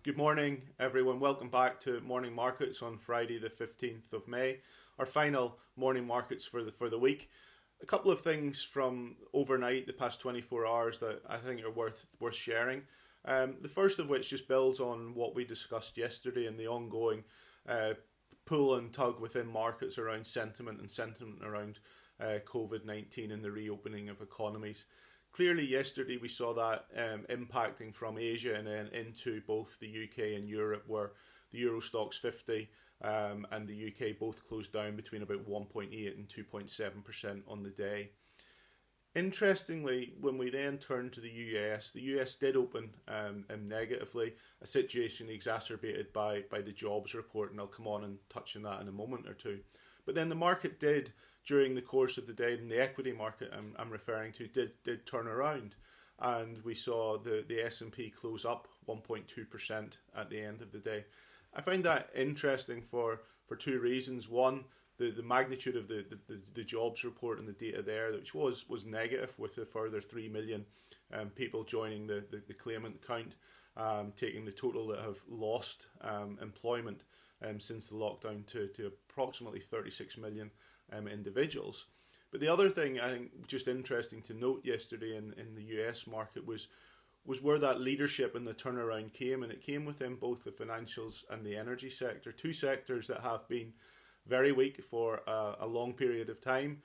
Good morning, everyone. Welcome back to Morning Markets on Friday, the 15th of May. Our final morning markets for the week. A couple of things from overnight, the past 24 hours, that I think are worth sharing. The first of which just builds on what we discussed yesterday and the ongoing pull and tug within markets around sentiment around COVID-19 and the reopening of economies. Clearly, yesterday we saw that impacting from Asia and then into both the UK and Europe, where the Euro Stoxx 50 and the UK both closed down between about 1.8 and 2.7% on the day. Interestingly, when we then turn to the US did open negatively, a situation exacerbated by the jobs report, and I'll come on and touch on that in a moment or two. But then the market did, during the course of the day, and the equity market I'm referring to, did turn around. And we saw the S&P close up 1.2% at the end of the day. I find that interesting for two reasons. One, the magnitude of the jobs report and the data there, which was negative, with a further 3 million people joining the claimant count, taking the total that have lost employment since the lockdown to approximately 36 million individuals. But the other thing I think just interesting to note yesterday in the US market was where that leadership and the turnaround came, and it came within both the financials and the energy sector, two sectors that have been very weak for a long period of time.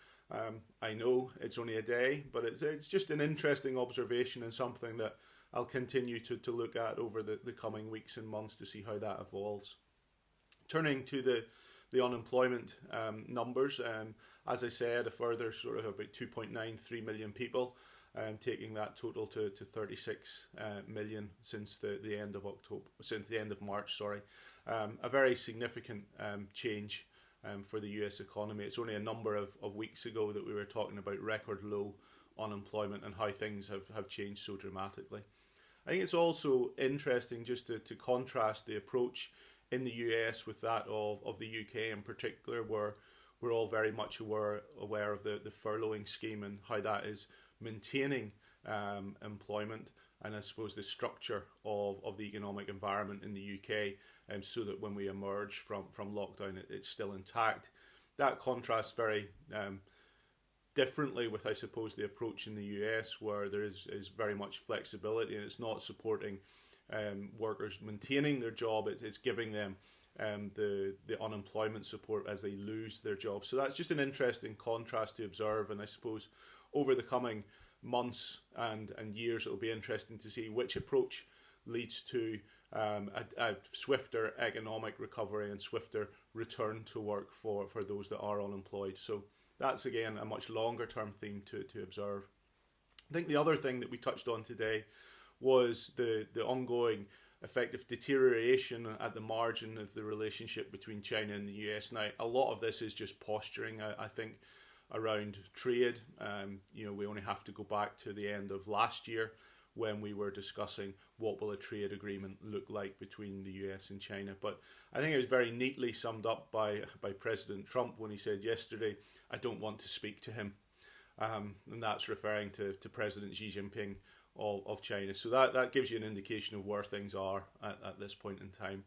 I know it's only a day, but it's just an interesting observation and something that I'll continue to look at over the coming weeks and months to see how that evolves. Turning to the unemployment numbers, as I said, a further sort of about 2.93 million people, taking that total to 36 million since the end of March. A very significant change for the US economy. It's only a number of weeks ago that we were talking about record low unemployment and how things have changed so dramatically. I think it's also interesting just to contrast the approach in the US with that of the UK in particular, where we're all very much aware of the furloughing scheme and how that is maintaining employment, and I suppose the structure of the economic environment in the UK, so that when we emerge from lockdown it's still intact. That contrasts very differently with, I suppose, the approach in the US, where there is very much flexibility, and it's not supporting workers maintaining their job, it's giving them the unemployment support as they lose their job. So that's just an interesting contrast to observe, and I suppose over the coming months and years it'll be interesting to see which approach leads to a swifter economic recovery and swifter return to work for those that are unemployed. So that's again a much longer term theme to observe. I think the other thing that we touched on today was the ongoing effective deterioration at the margin of the relationship between China and the US. Now, a lot of this is just posturing, I think, around trade. We only have to go back to the end of last year when we were discussing what will a trade agreement look like between the US and China. But I think it was very neatly summed up by President Trump when he said yesterday, "I don't want to speak to him." And that's referring to President Xi Jinping of China. So that gives you an indication of where things are at this point in time.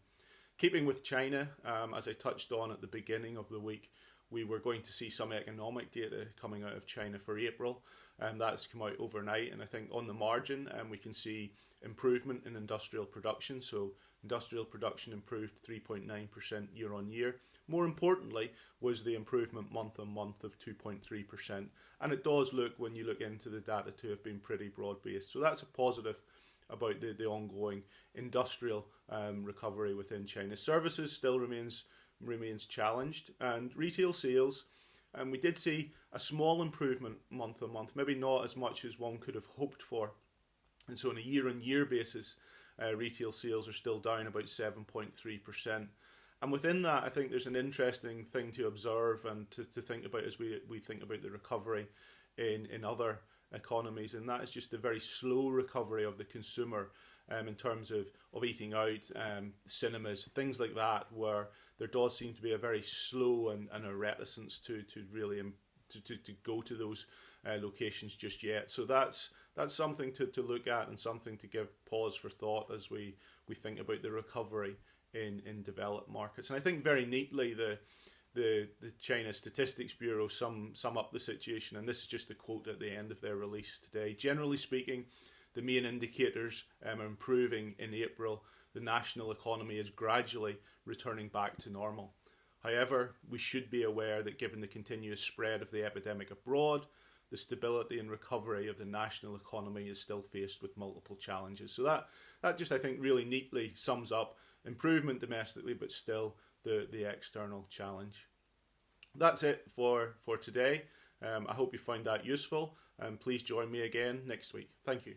Keeping with China, as I touched on at the beginning of the week, we were going to see some economic data coming out of China for April, and that's come out overnight. And I think on the margin, we can see improvement in industrial production. So industrial production improved 3.9% year on year. More importantly was the improvement month on month of 2.3%. And it does look, when you look into the data, to have been pretty broad-based. So that's a positive about the ongoing industrial recovery within China. Services still remains challenged, and retail sales, and we did see a small improvement month on month, maybe not as much as one could have hoped for. And so on a year-on-year basis, retail sales are still down about 7.3%. And within that, I think there's an interesting thing to observe and to think about as we think about the recovery in other economies, and that is just the very slow recovery of the consumer in terms of eating out, cinemas, things like that, where there does seem to be a very slow and a reticence to really to go to those locations just yet. So that's something to look at and something to give pause for thought as we think about the recovery in developed markets. And I think very neatly the China Statistics Bureau sum up the situation, and this is just a quote at the end of their release today. Generally speaking, the main indicators are improving in April. The national economy is gradually returning back to normal. However, we should be aware that given the continuous spread of the epidemic abroad, the stability and recovery of the national economy is still faced with multiple challenges. So that just, I think, really neatly sums up improvement domestically, but still the external challenge. That's it for today. I hope you find that useful, and please join me again next week. Thank you.